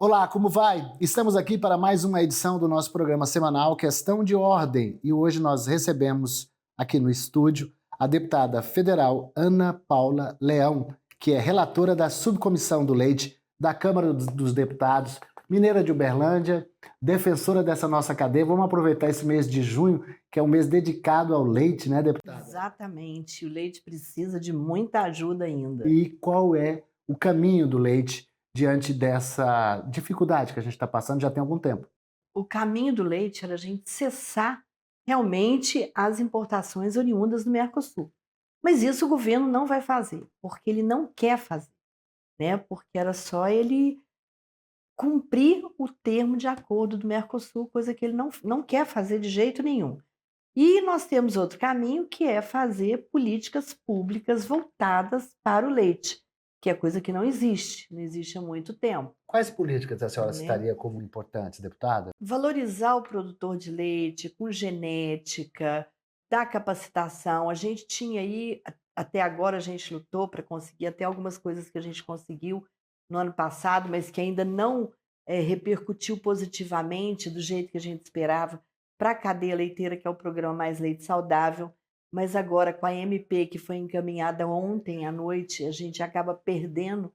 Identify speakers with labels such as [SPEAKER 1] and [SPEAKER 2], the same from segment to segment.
[SPEAKER 1] Olá, como vai? Estamos aqui para mais uma edição do nosso programa semanal Questão de Ordem e hoje nós recebemos aqui no estúdio a deputada federal Ana Paula Leão, que é relatora da Subcomissão do Leite da Câmara dos Deputados, mineira de Uberlândia, defensora dessa nossa cadeia. Vamos aproveitar esse mês de junho, que é um mês dedicado ao leite, né, deputada?
[SPEAKER 2] Exatamente, o leite precisa de muita ajuda ainda.
[SPEAKER 1] E qual é o caminho do leite diante dessa dificuldade que a gente está passando já tem algum tempo?
[SPEAKER 2] O caminho do leite era a gente cessar realmente as importações oriundas do Mercosul. Mas isso o governo não vai fazer, porque ele não quer fazer, né? Porque era só ele cumprir o termo de acordo do Mercosul, coisa que ele não quer fazer de jeito nenhum. E nós temos outro caminho, que é fazer políticas públicas voltadas para o leite, que é coisa que não existe há muito tempo.
[SPEAKER 1] Quais políticas a senhora
[SPEAKER 2] Né?
[SPEAKER 1] citaria como importantes, deputada?
[SPEAKER 2] Valorizar o produtor de leite com genética, dar capacitação. A gente tinha aí, até agora a gente lutou para conseguir até algumas coisas que a gente conseguiu no ano passado, mas que ainda não repercutiu positivamente do jeito que a gente esperava para a cadeia leiteira, que é o programa Mais Leite Saudável. Mas agora, com a MP que foi encaminhada ontem à noite, a gente acaba perdendo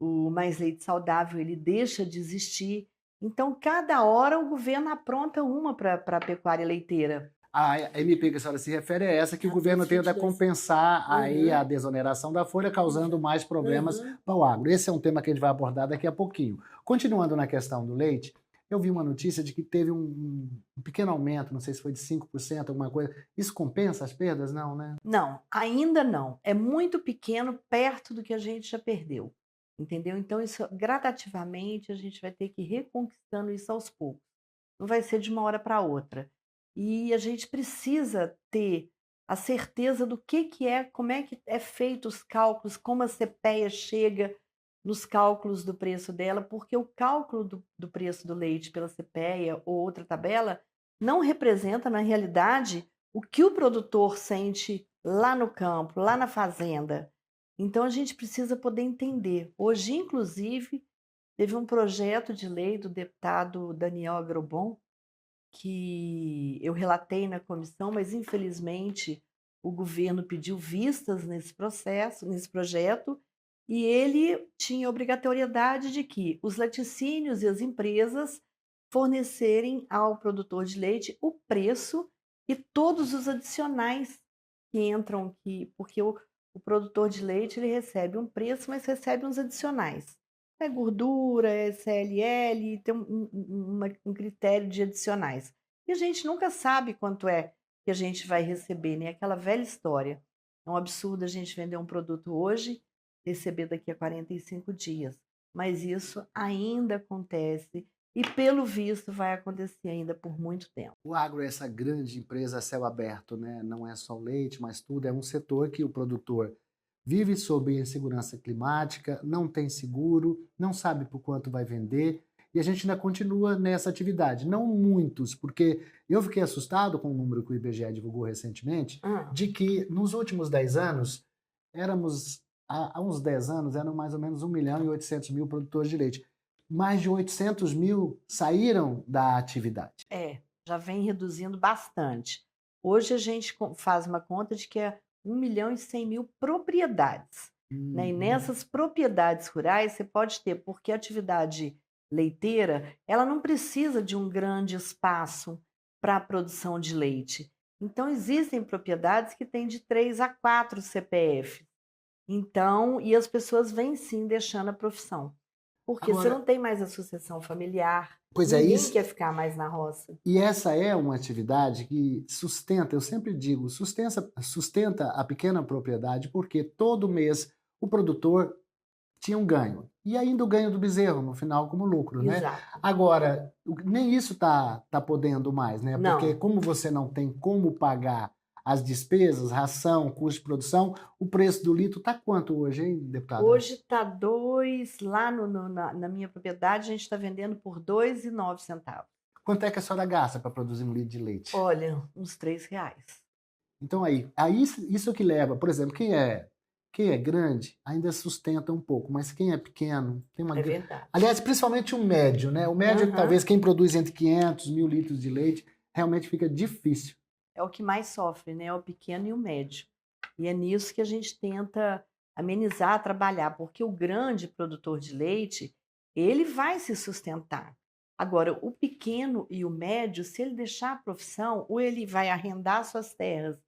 [SPEAKER 2] o Mais Leite Saudável, ele deixa de existir. Então, cada hora o governo apronta uma para a pecuária leiteira.
[SPEAKER 1] A MP que a senhora se refere é essa que o governo tenta
[SPEAKER 2] 22.
[SPEAKER 1] compensar aí a desoneração da folha, causando mais problemas para o agro. Esse é um tema que a gente vai abordar daqui a pouquinho. Continuando na questão do leite, eu vi uma notícia de que teve um pequeno aumento, não sei se foi de 5%, alguma coisa. Isso compensa as perdas? Não, né?
[SPEAKER 2] Não, ainda não. É muito pequeno, perto do que a gente já perdeu. Entendeu? Então, isso gradativamente a gente vai ter que ir reconquistando isso aos poucos. Não vai ser de uma hora para outra. E a gente precisa ter a certeza do que é, como é que é feito os cálculos, como a CPEA chega nos cálculos do preço dela, porque o cálculo do preço do leite pela CPEA ou outra tabela não representa, na realidade, o que o produtor sente lá no campo, lá na fazenda. Então, a gente precisa poder entender. Hoje, inclusive, teve um projeto de lei do deputado Daniel Agrobon, que eu relatei na comissão, mas infelizmente o governo pediu vistas nesse projeto, e ele tinha obrigatoriedade de que os laticínios e as empresas fornecerem ao produtor de leite o preço e todos os adicionais que entram aqui, porque o produtor de leite ele recebe um preço, mas recebe uns adicionais. É gordura, é CLL, tem um critério de adicionais. E a gente nunca sabe quanto é que a gente vai receber, né? Aquela velha história. É um absurdo a gente vender um produto hoje, receber daqui a 45 dias. Mas isso ainda acontece e, pelo visto, vai acontecer ainda por muito tempo.
[SPEAKER 1] O agro é essa grande empresa a céu aberto, né? Não é só o leite, mas tudo. É um setor que o produtor vive sob insegurança climática, não tem seguro, não sabe por quanto vai vender, e a gente ainda continua nessa atividade. Não muitos, porque eu fiquei assustado com o número que o IBGE divulgou recentemente, de que nos últimos 10 anos, há uns 10 anos, eram mais ou menos 1.800.000 produtores de leite. Mais de 800.000 saíram da atividade.
[SPEAKER 2] Já vem reduzindo bastante. Hoje a gente faz uma conta de que é 1.100.000 propriedades. Né? E nessas propriedades rurais você pode ter, porque a atividade leiteira ela não precisa de um grande espaço para a produção de leite. Então existem propriedades que têm de 3 a 4 CPF. Então, e as pessoas vêm sim deixando a profissão. Porque você não tem mais a sucessão familiar, ninguém quer ficar mais na roça.
[SPEAKER 1] E essa é uma atividade que sustenta, eu sempre digo, sustenta a pequena propriedade, porque todo mês o produtor tinha um ganho. E ainda o ganho do bezerro, no final, como lucro, né?
[SPEAKER 2] Exato.
[SPEAKER 1] Agora, nem isso tá podendo mais, né?
[SPEAKER 2] Não.
[SPEAKER 1] Porque como você não tem como pagar as despesas, ração, custo de produção, o preço do litro está quanto hoje, hein, deputada?
[SPEAKER 2] Hoje está 2, lá na minha propriedade a gente está vendendo por 2,09 centavos.
[SPEAKER 1] Quanto é que a senhora gasta para produzir um litro de leite?
[SPEAKER 2] Olha, uns R$3.
[SPEAKER 1] Então aí isso que leva, por exemplo, quem é Quem é grande ainda sustenta um pouco, mas quem é pequeno tem uma...
[SPEAKER 2] É verdade.
[SPEAKER 1] Aliás, principalmente o médio, né? O médio, talvez, quem produz entre 500 e 1.000 litros de leite, realmente fica difícil.
[SPEAKER 2] É o que mais sofre, né? O pequeno e o médio. E é nisso que a gente tenta amenizar, trabalhar, porque o grande produtor de leite, ele vai se sustentar. Agora, o pequeno e o médio, se ele deixar a profissão, ou ele vai arrendar suas terras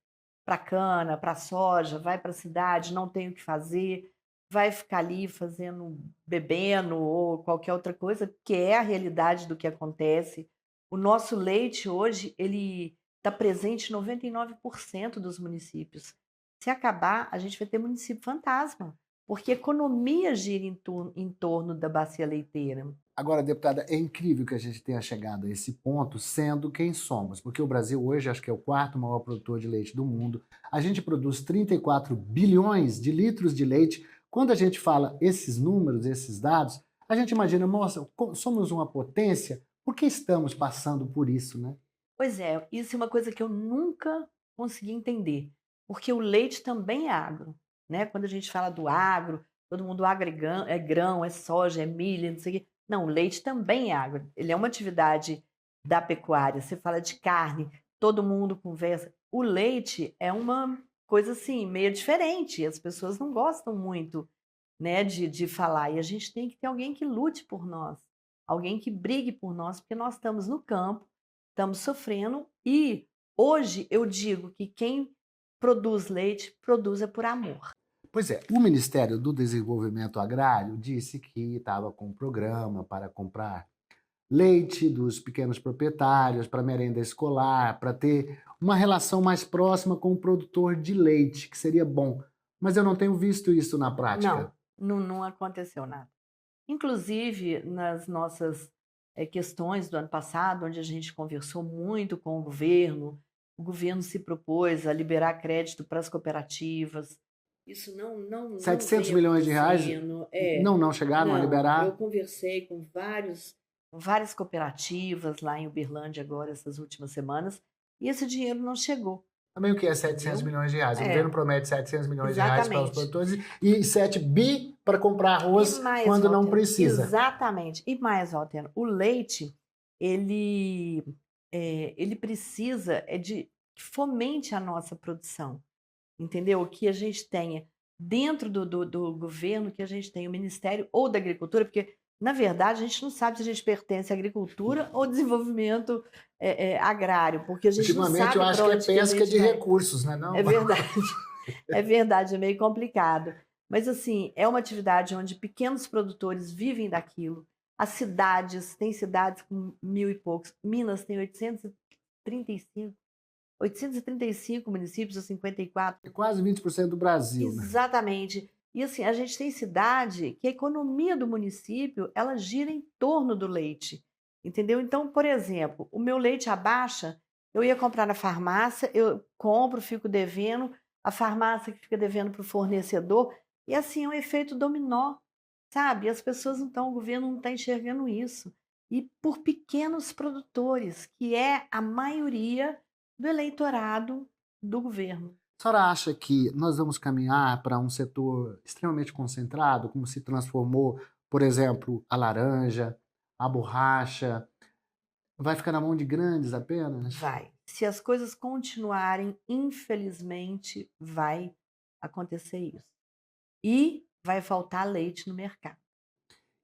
[SPEAKER 2] para cana, para soja, vai para a cidade, não tem o que fazer, vai ficar ali fazendo, bebendo ou qualquer outra coisa, que é a realidade do que acontece. O nosso leite hoje, ele está presente em 99% dos municípios. Se acabar, a gente vai ter município fantasma, porque a economia gira em torno da bacia leiteira.
[SPEAKER 1] Agora, deputada, é incrível que a gente tenha chegado a esse ponto sendo quem somos, porque o Brasil hoje acho que é o quarto maior produtor de leite do mundo. A gente produz 34 bilhões de litros de leite. Quando a gente fala esses números, esses dados, a gente imagina, nossa, somos uma potência, por que estamos passando por isso, né?
[SPEAKER 2] Pois é, isso é uma coisa que eu nunca consegui entender, porque o leite também é agro, né? Quando a gente fala do agro, todo mundo agro é grão, é soja, é milho, não sei o quê. Não, o leite também é agro. Ele é uma atividade da pecuária. Você fala de carne, todo mundo conversa. O leite é uma coisa assim, meio diferente. As pessoas não gostam muito, né, de falar. E a gente tem que ter alguém que lute por nós, alguém que brigue por nós, porque nós estamos no campo, estamos sofrendo e hoje eu digo que quem produz leite, produz é por amor.
[SPEAKER 1] Pois é, o Ministério do Desenvolvimento Agrário disse que estava com um programa para comprar leite dos pequenos proprietários, para merenda escolar, para ter uma relação mais próxima com o produtor de leite, que seria bom. Mas eu não tenho visto isso na prática.
[SPEAKER 2] Não aconteceu nada. Inclusive, nas nossas questões do ano passado, onde a gente conversou muito com o governo se propôs a liberar crédito para as cooperativas. Isso não
[SPEAKER 1] 700
[SPEAKER 2] vem
[SPEAKER 1] milhões de reais
[SPEAKER 2] acontecendo.
[SPEAKER 1] não chegaram a
[SPEAKER 2] Eu
[SPEAKER 1] liberar?
[SPEAKER 2] conversei com várias cooperativas lá em Uberlândia agora, essas últimas semanas, e esse dinheiro não chegou.
[SPEAKER 1] Também o que é 700
[SPEAKER 2] Entendeu?
[SPEAKER 1] milhões de reais? O governo promete 700 milhões de reais para os
[SPEAKER 2] Exatamente.
[SPEAKER 1] produtores e 7 bi para comprar arroz
[SPEAKER 2] E mais,
[SPEAKER 1] quando não
[SPEAKER 2] Walter,
[SPEAKER 1] precisa.
[SPEAKER 2] exatamente. E mais, Walter, o leite, ele, ele precisa de que fomente a nossa produção, entendeu? Que a gente tenha dentro do governo, que a gente tenha o Ministério ou da Agricultura, porque, na verdade, a gente não sabe se a gente pertence à agricultura ou desenvolvimento agrário, porque a gente não
[SPEAKER 1] Ultimamente
[SPEAKER 2] sabe
[SPEAKER 1] eu acho
[SPEAKER 2] para
[SPEAKER 1] que é
[SPEAKER 2] onde que a
[SPEAKER 1] pesca
[SPEAKER 2] gente
[SPEAKER 1] de
[SPEAKER 2] vai.
[SPEAKER 1] recursos, né? Não?
[SPEAKER 2] É verdade. É verdade, é meio complicado. Mas, assim, é uma atividade onde pequenos produtores vivem daquilo. As cidades, tem cidades com 1.000 e poucos. Minas tem 835 municípios, ou 54.
[SPEAKER 1] É quase 20% do Brasil, né?
[SPEAKER 2] Exatamente. E, assim, a gente tem cidade que a economia do município, ela gira em torno do leite, entendeu? Então, por exemplo, o meu leite abaixa, eu ia comprar na farmácia, eu compro, fico devendo, a farmácia que fica devendo para o fornecedor, e assim é um efeito dominó, sabe? As pessoas não estão, o governo não está enxergando isso. E por pequenos produtores, que é a maioria do eleitorado do governo.
[SPEAKER 1] A senhora acha que nós vamos caminhar para um setor extremamente concentrado, como se transformou, por exemplo, a laranja, a borracha? Vai ficar na mão de grandes apenas?
[SPEAKER 2] Vai. Se as coisas continuarem, infelizmente, vai acontecer isso. E vai faltar leite no mercado.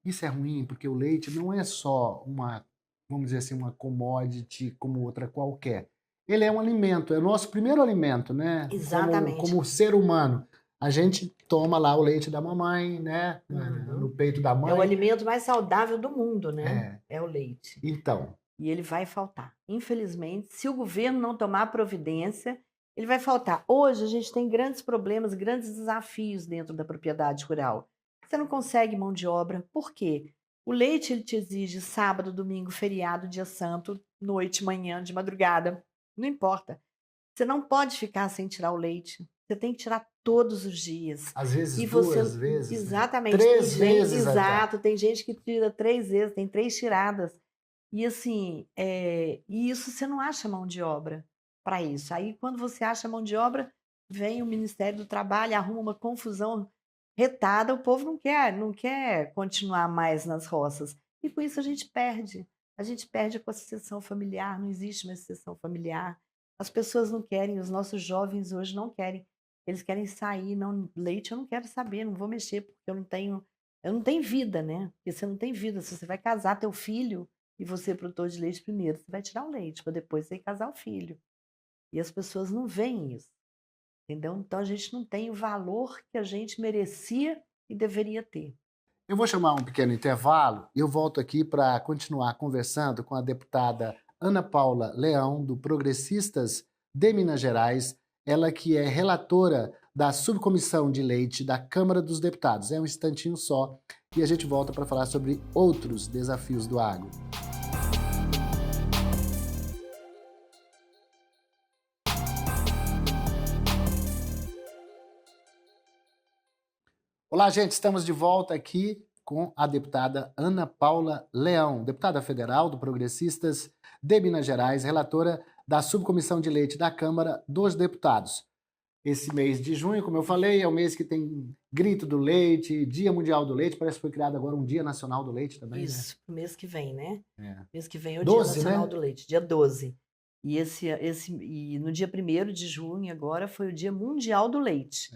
[SPEAKER 1] Isso é ruim, porque o leite não é só uma, vamos dizer assim, uma commodity como outra qualquer. Ele é um alimento, é o nosso primeiro alimento, né?
[SPEAKER 2] Exatamente.
[SPEAKER 1] Como ser humano. A gente toma lá o leite da mamãe, né? No peito da
[SPEAKER 2] É o
[SPEAKER 1] mãe.
[SPEAKER 2] alimento mais saudável do mundo, né? É o leite.
[SPEAKER 1] Então,
[SPEAKER 2] E ele vai faltar. Infelizmente, se o governo não tomar providência, ele vai faltar. Hoje a gente tem grandes problemas, grandes desafios dentro da propriedade rural. Você não consegue mão de obra. Por quê? O leite ele te exige sábado, domingo, feriado, dia santo, noite, manhã, de madrugada. Não importa. Você não pode ficar sem tirar o leite. Você tem que tirar todos os dias.
[SPEAKER 1] às vezes
[SPEAKER 2] E você,
[SPEAKER 1] duas vezes, né?
[SPEAKER 2] exatamente,
[SPEAKER 1] 3
[SPEAKER 2] tem gente,
[SPEAKER 1] vezes até.
[SPEAKER 2] exato, tem gente que tira 3 vezes, tem 3 tiradas. E assim, e isso você não acha mão de obra para isso. Aí quando você acha mão de obra, Vem o Ministério do Trabalho, arruma uma confusão retada, o povo não quer continuar mais nas roças. E com isso a gente perde. A gente perde a sucessão familiar, não existe mais sucessão familiar. As pessoas não querem, os nossos jovens hoje não querem. Eles querem sair, não, leite eu não quero saber, não vou mexer, porque eu não tenho vida, né? Porque você não tem vida. Se você vai casar teu filho e você é produtor de leite primeiro, você vai tirar o leite, para depois você ir casar o filho. E as pessoas não veem isso. Entendeu? Então a gente não tem o valor que a gente merecia e deveria ter.
[SPEAKER 1] Eu vou chamar um pequeno intervalo e eu volto aqui para continuar conversando com a deputada Ana Paula Leão, do Progressistas de Minas Gerais, ela que é relatora da Subcomissão de Leite da Câmara dos Deputados. É um instantinho só e a gente volta para falar sobre outros desafios do agro. Olá, gente, estamos de volta aqui com a deputada Ana Paula Leão, deputada federal do Progressistas de Minas Gerais, relatora da Subcomissão de Leite da Câmara dos Deputados. Esse mês de junho, como eu falei, é o mês que tem Grito do Leite, Dia Mundial do Leite, parece que foi criado agora um Dia Nacional do Leite também,
[SPEAKER 2] Isso, pro mês que vem, né?
[SPEAKER 1] né?
[SPEAKER 2] Mês que vem é o Dia
[SPEAKER 1] 12,
[SPEAKER 2] Nacional
[SPEAKER 1] né?
[SPEAKER 2] do Leite, dia 12. E no dia 1º de junho agora foi o Dia Mundial do Leite.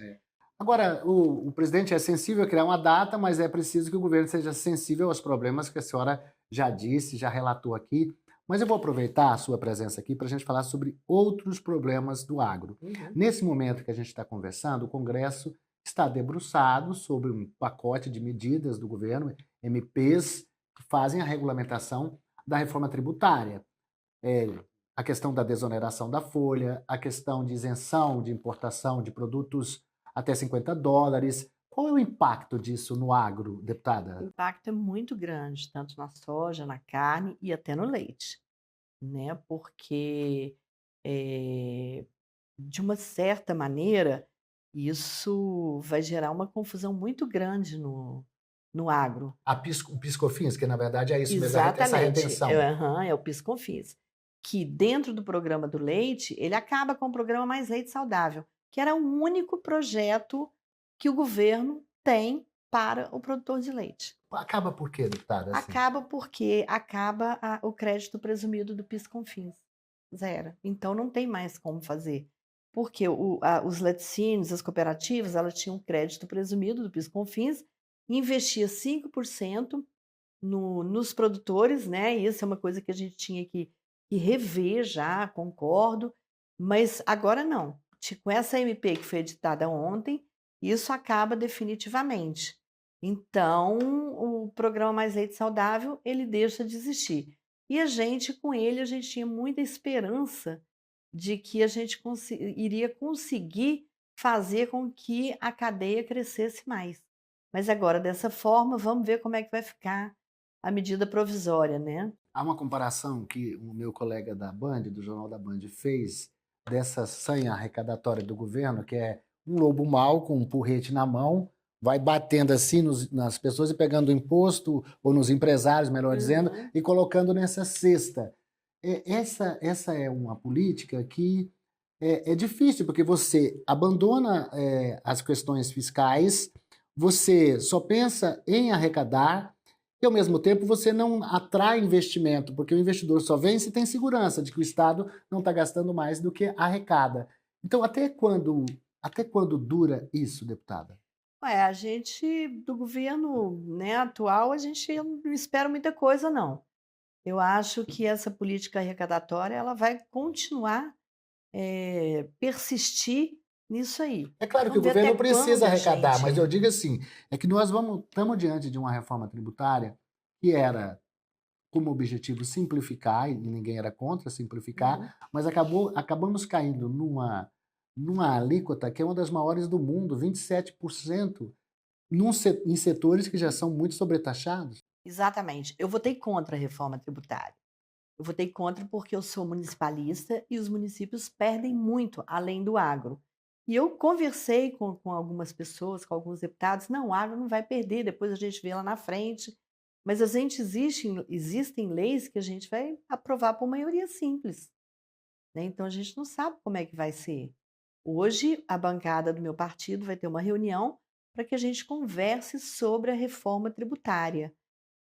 [SPEAKER 1] Agora, o presidente é sensível a criar uma data, mas é preciso que o governo seja sensível aos problemas que a senhora já disse, já relatou aqui. Mas eu vou aproveitar a sua presença aqui para a gente falar sobre outros problemas do agro.
[SPEAKER 2] Uhum.
[SPEAKER 1] Nesse momento que a gente está conversando, o Congresso está debruçado sobre um pacote de medidas do governo, MPs, que fazem a regulamentação da reforma tributária. A questão da desoneração da folha, a questão de isenção de importação de produtos até $50. Qual é o impacto disso no agro,
[SPEAKER 2] O
[SPEAKER 1] deputada?
[SPEAKER 2] impacto é muito grande, tanto na soja, na carne e até no leite, né? Porque, de uma certa maneira, isso vai gerar uma confusão muito grande no agro.
[SPEAKER 1] O PIS/COFINS, que na verdade é isso mesmo, essa
[SPEAKER 2] Exatamente.
[SPEAKER 1] retenção.
[SPEAKER 2] É o PIS/COFINS. Que dentro do programa do leite, ele acaba com o programa Mais Leite Saudável, que era o único projeto que o governo tem para o produtor de leite.
[SPEAKER 1] Acaba por quê, deputada? Assim?
[SPEAKER 2] Acaba porque acaba o crédito presumido do PIS/COFINS. Zero. Então não tem mais como fazer. Porque os laticínios, as cooperativas, elas tinham crédito presumido do PIS/COFINS, investia 5% nos produtores, né? Isso é uma coisa que a gente tinha que rever já, concordo, mas agora não. Com essa MP que foi editada ontem, isso acaba definitivamente. Então, o programa Mais Leite Saudável, ele deixa de existir. E a gente, com ele, a gente tinha muita esperança de que a gente iria conseguir fazer com que a cadeia crescesse mais. Mas agora, dessa forma, vamos ver como é que vai ficar a medida provisória, né?
[SPEAKER 1] Há uma comparação que o meu colega da Band, do Jornal da Band, fez dessa sanha arrecadatória do governo, que é um lobo mau com um porrete na mão, vai batendo assim nas pessoas e pegando o imposto, ou nos empresários, melhor dizendo, e colocando nessa cesta. Essa é uma política que é difícil, porque você abandona as questões fiscais, você só pensa em arrecadar, e, ao mesmo tempo, você não atrai investimento, porque o investidor só vem se tem segurança de que o Estado não está gastando mais do que arrecada. Então, até quando dura isso, deputada?
[SPEAKER 2] A gente, do governo, né, atual, a gente não espera muita coisa, não. Eu acho que essa política arrecadatória ela vai continuar, persistir nisso aí.
[SPEAKER 1] É claro que o
[SPEAKER 2] Vamos ver
[SPEAKER 1] governo
[SPEAKER 2] até
[SPEAKER 1] precisa
[SPEAKER 2] quando a
[SPEAKER 1] arrecadar, mas eu
[SPEAKER 2] gente...
[SPEAKER 1] digo assim, é que nós estamos diante de uma reforma tributária que era como objetivo simplificar, e ninguém era contra simplificar, mas acabamos caindo numa alíquota que é uma das maiores do mundo, 27%, em setores que já são muito sobretaxados.
[SPEAKER 2] Exatamente. Eu votei contra a reforma tributária. Eu votei contra porque eu sou municipalista e os municípios perdem muito além do agro. E eu conversei com algumas pessoas, com alguns deputados, não, o agro não vai perder, depois a gente vê lá na frente. Mas existem leis que a gente vai aprovar por maioria simples, né? Então a gente não sabe como é que vai ser. Hoje, a bancada do meu partido vai ter uma reunião para que a gente converse sobre a reforma tributária,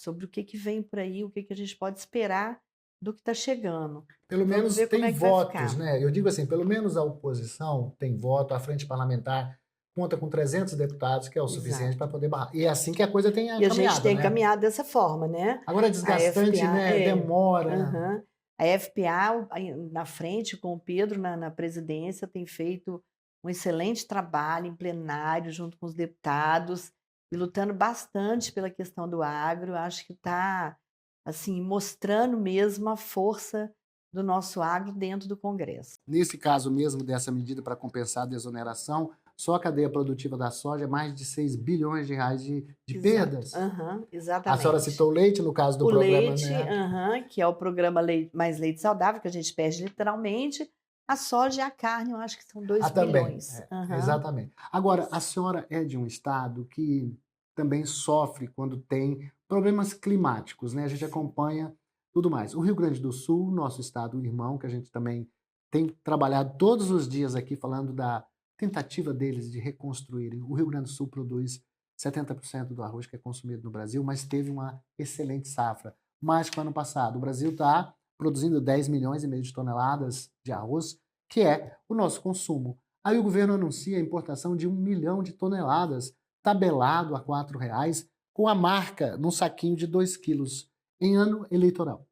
[SPEAKER 2] sobre o que vem por aí, o que a gente pode esperar do que está chegando.
[SPEAKER 1] Pelo
[SPEAKER 2] Vamos
[SPEAKER 1] menos
[SPEAKER 2] ver como
[SPEAKER 1] tem
[SPEAKER 2] é que vai
[SPEAKER 1] votos,
[SPEAKER 2] ficar.
[SPEAKER 1] né? Eu digo assim, pelo menos a oposição tem voto, a frente parlamentar conta com 300 deputados, que é o suficiente para
[SPEAKER 2] Exato.
[SPEAKER 1] poder barrar. E é assim que a coisa tenha
[SPEAKER 2] E a gente
[SPEAKER 1] caminhado,
[SPEAKER 2] tem
[SPEAKER 1] né?
[SPEAKER 2] caminhado dessa forma, né.
[SPEAKER 1] Agora é
[SPEAKER 2] A
[SPEAKER 1] desgastante,
[SPEAKER 2] FPA
[SPEAKER 1] né?
[SPEAKER 2] é,
[SPEAKER 1] Demora.
[SPEAKER 2] aham. A FPA aí na frente com o Pedro na presidência tem feito um excelente trabalho em plenário junto com os deputados e lutando bastante pela questão do agro. Acho que está, assim, mostrando mesmo a força do nosso agro dentro do Congresso.
[SPEAKER 1] Nesse caso mesmo dessa medida para compensar a desoneração, só a cadeia produtiva da soja é mais de 6 bilhões de reais de
[SPEAKER 2] Exato.
[SPEAKER 1] perdas.
[SPEAKER 2] Aham,
[SPEAKER 1] A senhora
[SPEAKER 2] exatamente.
[SPEAKER 1] citou o leite no caso do
[SPEAKER 2] O
[SPEAKER 1] programa,
[SPEAKER 2] leite,
[SPEAKER 1] né?
[SPEAKER 2] aham, que é o programa Mais Leite Saudável, que a gente perde literalmente. A soja e a carne, eu acho que são 2
[SPEAKER 1] Ah, também.
[SPEAKER 2] bilhões. Aham.
[SPEAKER 1] Exatamente. Agora, a senhora é de um estado que também sofre quando tem problemas climáticos, né? A gente
[SPEAKER 2] Sim.
[SPEAKER 1] acompanha tudo mais. O Rio Grande do Sul, nosso estado irmão, que a gente também tem trabalhado todos os dias aqui falando da tentativa deles de reconstruírem. O Rio Grande do Sul produz 70% do arroz que é consumido no Brasil, mas teve uma excelente safra, mais que o ano passado. O Brasil está produzindo 10 milhões e meio de toneladas de arroz, que é o nosso consumo. Aí o governo anuncia a importação de 1 milhão de toneladas, tabelado a R$ 4,00, com a marca num saquinho de 2 quilos, em ano eleitoral.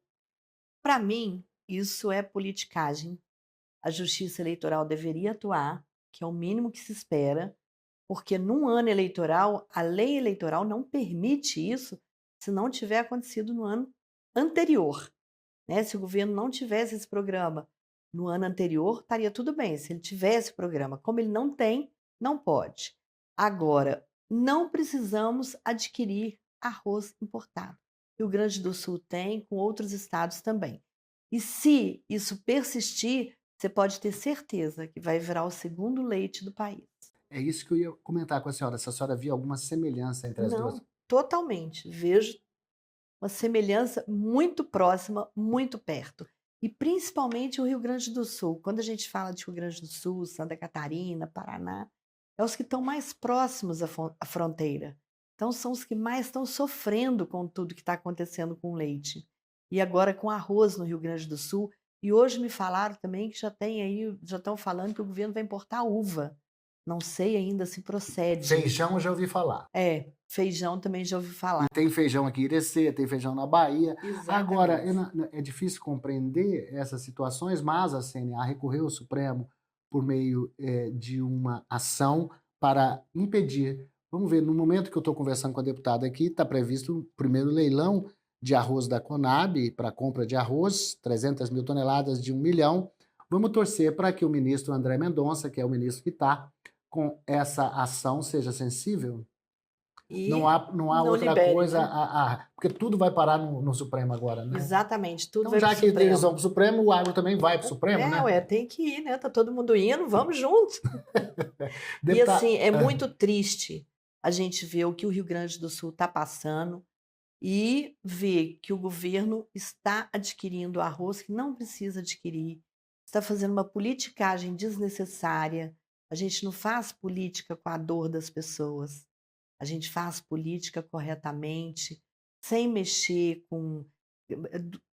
[SPEAKER 2] Para mim, isso é politicagem. A Justiça Eleitoral deveria atuar, que é o mínimo que se espera, porque num ano eleitoral, a lei eleitoral não permite isso se não tiver acontecido no ano anterior. Né, se o governo não tivesse esse programa no ano anterior, estaria tudo bem, se ele tivesse o programa. Como ele não tem, não pode. Agora, não precisamos adquirir arroz importado. Rio Grande do Sul tem, com outros estados também. E se isso persistir, você pode ter certeza que vai virar o segundo leite do país.
[SPEAKER 1] É isso que eu ia comentar com a senhora, se a senhora via alguma semelhança entre as duas.
[SPEAKER 2] Não, totalmente. Vejo uma semelhança muito próxima, muito perto. E principalmente o Rio Grande do Sul. Quando a gente fala de Rio Grande do Sul, Santa Catarina, Paraná, é os que estão mais próximos à fronteira. Então são os que mais estão sofrendo com tudo que está acontecendo com o leite. E agora com arroz no Rio Grande do Sul. E hoje me falaram também que já tem aí, já estão falando que o governo vai importar uva. Não sei ainda se procede.
[SPEAKER 1] Feijão eu já ouvi falar.
[SPEAKER 2] É, feijão também já ouvi
[SPEAKER 1] E
[SPEAKER 2] falar.
[SPEAKER 1] tem feijão aqui em Irecê, tem feijão na Bahia. Agora,
[SPEAKER 2] Exatamente.
[SPEAKER 1] é difícil compreender essas situações, mas a CNA recorreu ao Supremo por meio de uma ação para impedir. Vamos ver, no momento que eu estou conversando com a deputada aqui, está previsto o primeiro leilão de arroz da Conab para compra de arroz, 300 mil toneladas de 1 milhão. Vamos torcer para que o ministro André Mendonça, que é o ministro que está com essa ação, seja sensível. Não
[SPEAKER 2] E
[SPEAKER 1] há, não há
[SPEAKER 2] não
[SPEAKER 1] outra
[SPEAKER 2] libere,
[SPEAKER 1] coisa,
[SPEAKER 2] né.
[SPEAKER 1] porque tudo vai parar no Supremo agora, né?
[SPEAKER 2] Exatamente, tudo
[SPEAKER 1] Então,
[SPEAKER 2] vai para o
[SPEAKER 1] já que eles vão
[SPEAKER 2] Supremo.
[SPEAKER 1] para o Supremo, o agro também vai para o Supremo,
[SPEAKER 2] É,
[SPEAKER 1] né?
[SPEAKER 2] ué, tem que ir, né, tá todo mundo indo, vamos junto. E
[SPEAKER 1] Deputado,
[SPEAKER 2] assim, é muito triste a gente ver o que o Rio Grande do Sul está passando e ver que o governo está adquirindo arroz que não precisa adquirir, está fazendo uma politicagem desnecessária. A gente não faz política com a dor das pessoas, a gente faz política corretamente, sem mexer com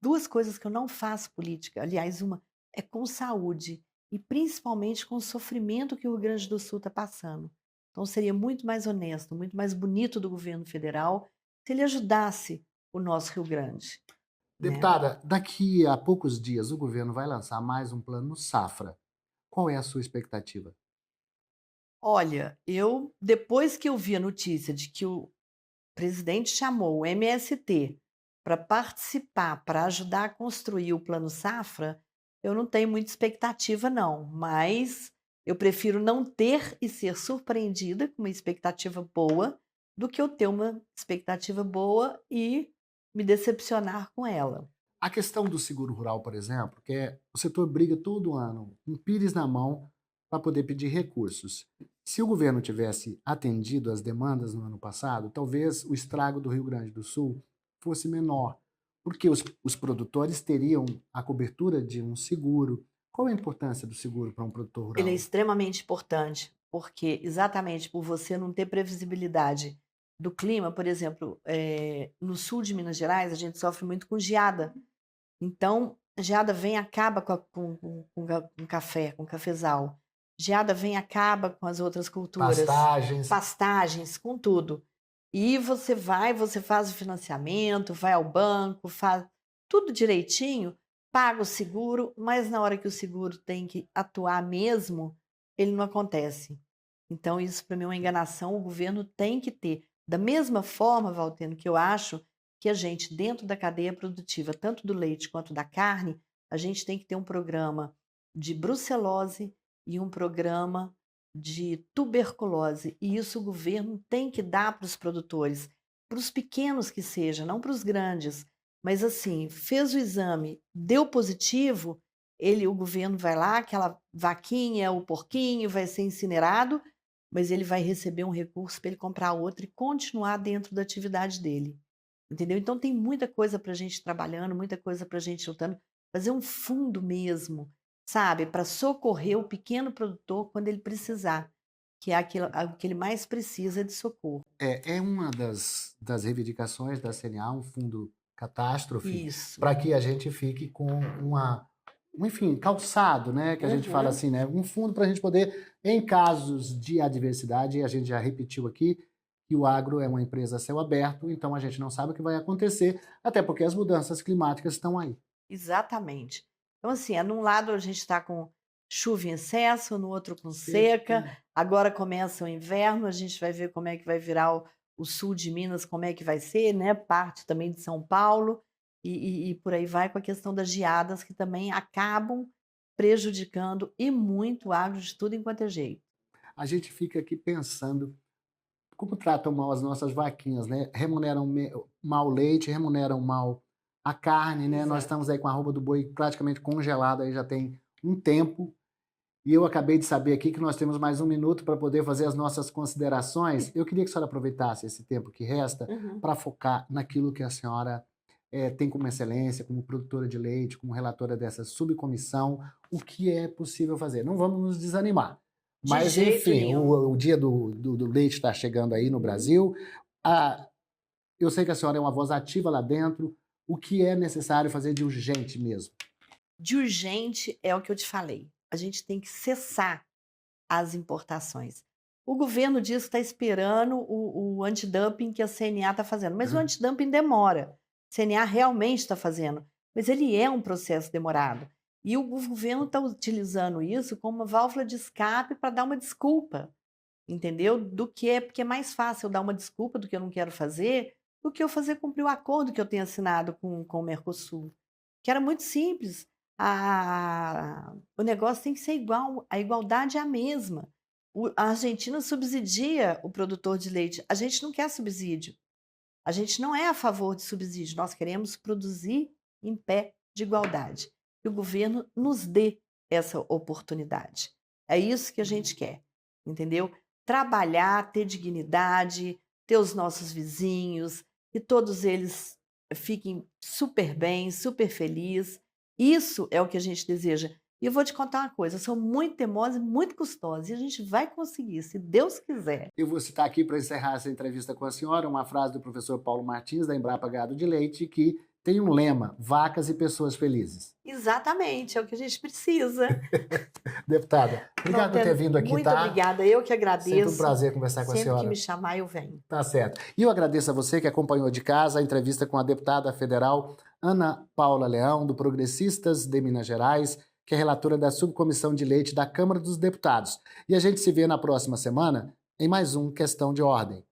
[SPEAKER 2] 2 coisas que eu não faço política, aliás, uma é com saúde e principalmente com o sofrimento que o Rio Grande do Sul está passando. Então seria muito mais honesto, muito mais bonito do governo federal se ele ajudasse o nosso Rio Grande, né.
[SPEAKER 1] deputada, daqui a poucos dias o governo vai lançar mais um plano Safra. Qual é a sua expectativa?
[SPEAKER 2] Olha, eu depois que eu vi a notícia de que o presidente chamou o MST para participar, para ajudar a construir o Plano Safra, eu não tenho muita expectativa não, mas eu prefiro não ter e ser surpreendida com uma expectativa boa, do que eu ter uma expectativa boa e me decepcionar com ela.
[SPEAKER 1] A questão do seguro rural, por exemplo, que é o setor briga todo ano, com pires na mão, para poder pedir recursos. Se o governo tivesse atendido às demandas no ano passado, talvez o estrago do Rio Grande do Sul fosse menor, porque os produtores teriam a cobertura de um seguro, Qual a importância do seguro para um produtor
[SPEAKER 2] Ele é
[SPEAKER 1] rural?
[SPEAKER 2] extremamente importante, porque exatamente por você não ter previsibilidade do clima, por exemplo, no sul de Minas Gerais, a gente sofre muito com geada. Então, geada vem e acaba com café, com cafezal. Geada vem e acaba com as outras culturas,
[SPEAKER 1] Pastagens.
[SPEAKER 2] pastagens, com tudo. E você faz o financiamento, vai ao banco, faz tudo direitinho, paga o seguro, mas na hora que o seguro tem que atuar mesmo, ele não acontece. Então, isso para mim é uma enganação, o governo tem que ter. Da mesma forma, Valteno, que eu acho que a gente, dentro da cadeia produtiva, tanto do leite quanto da carne, a gente tem que ter um programa de brucelose e um programa de tuberculose. E isso o governo tem que dar para os produtores, para os pequenos que seja, não para os grandes. Mas assim, fez o exame, deu positivo, o governo vai lá, aquela vaquinha, o porquinho vai ser incinerado, mas ele vai receber um recurso para ele comprar outro e continuar dentro da atividade dele. Entendeu? Então tem muita coisa para a gente trabalhando, muita coisa para a gente lutando, fazer um fundo mesmo, sabe, para socorrer o pequeno produtor quando ele precisar, que é o que ele mais precisa de socorro.
[SPEAKER 1] É uma das reivindicações da CNA, um fundo catástrofe,
[SPEAKER 2] Isso.
[SPEAKER 1] para que a gente fique com enfim, calçado, né? Que a gente fala
[SPEAKER 2] Uhum.
[SPEAKER 1] assim, né? Um fundo para a gente poder, em casos de adversidade, a gente já repetiu aqui, que o agro é uma empresa a céu aberto, então a gente não sabe o que vai acontecer, até porque as mudanças climáticas estão aí.
[SPEAKER 2] Exatamente. Então, assim, num lado a gente está com chuva em excesso, no outro com
[SPEAKER 1] Seca.
[SPEAKER 2] seca, agora começa o inverno, a gente vai ver como é que vai virar o sul de Minas, como é que vai ser, né? Parte também de São Paulo, e por aí vai com a questão das geadas, que também acabam prejudicando e muito o agro de tudo enquanto é jeito.
[SPEAKER 1] A gente fica aqui pensando como tratam mal as nossas vaquinhas, né? Remuneram mal o leite, remuneram mal a carne, né? Nós
[SPEAKER 2] Exato.
[SPEAKER 1] estamos aí com a arroba do boi praticamente congelada aí já tem um tempo. E eu acabei de saber aqui que nós temos mais um minuto para poder fazer as nossas considerações. Eu queria que a senhora aproveitasse esse tempo que resta
[SPEAKER 2] Uhum.
[SPEAKER 1] para focar naquilo que a senhora tem como excelência, como produtora de leite, como relatora dessa subcomissão, o que é possível fazer. Não vamos nos desanimar.
[SPEAKER 2] De
[SPEAKER 1] Mas,
[SPEAKER 2] jeito
[SPEAKER 1] enfim,
[SPEAKER 2] nenhum.
[SPEAKER 1] o dia do leite está chegando aí no Brasil. Ah, eu sei que a senhora é uma voz ativa lá dentro. O que é necessário fazer de urgente mesmo?
[SPEAKER 2] De urgente é o que eu te falei. A gente tem que cessar as importações. O governo diz que está esperando o antidumping que a CNA está fazendo, mas o antidumping demora. A CNA realmente está fazendo, mas ele é um processo demorado. E o governo está utilizando isso como uma válvula de escape para dar uma desculpa, entendeu? Porque é mais fácil eu dar uma desculpa do que eu não quero fazer, do que eu fazer cumprir o acordo que eu tenho assinado com o Mercosul, que era muito simples. O negócio tem que ser igual, a igualdade é a mesma. A Argentina subsidia o produtor de leite. A gente não quer subsídio. A gente não é a favor de subsídio. Nós queremos produzir em pé de igualdade. Que o governo nos dê essa oportunidade. É isso que a gente quer, entendeu? Trabalhar, ter dignidade, ter os nossos vizinhos, que todos eles fiquem super bem, super felizes. Isso é o que a gente deseja. E eu vou te contar uma coisa, eu sou muito teimosa e muito custosa, e a gente vai conseguir, se Deus quiser.
[SPEAKER 1] Eu vou citar aqui para encerrar essa entrevista com a senhora uma frase do professor Paulo Martins, da Embrapa Gado de Leite, que tem um lema: vacas e pessoas felizes.
[SPEAKER 2] Exatamente, é o que a gente precisa.
[SPEAKER 1] Deputada, obrigado por ter vindo aqui,
[SPEAKER 2] Muito
[SPEAKER 1] tá?
[SPEAKER 2] obrigada, eu que agradeço.
[SPEAKER 1] Sempre um prazer conversar com a
[SPEAKER 2] Sempre
[SPEAKER 1] senhora.
[SPEAKER 2] que me chamar, eu venho.
[SPEAKER 1] Tá certo. E eu agradeço a você que acompanhou de casa a entrevista com a deputada federal Ana Paula Leão, do Progressistas de Minas Gerais, que é relatora da Subcomissão de Leite da Câmara dos Deputados. E a gente se vê na próxima semana em mais um Questão de Ordem.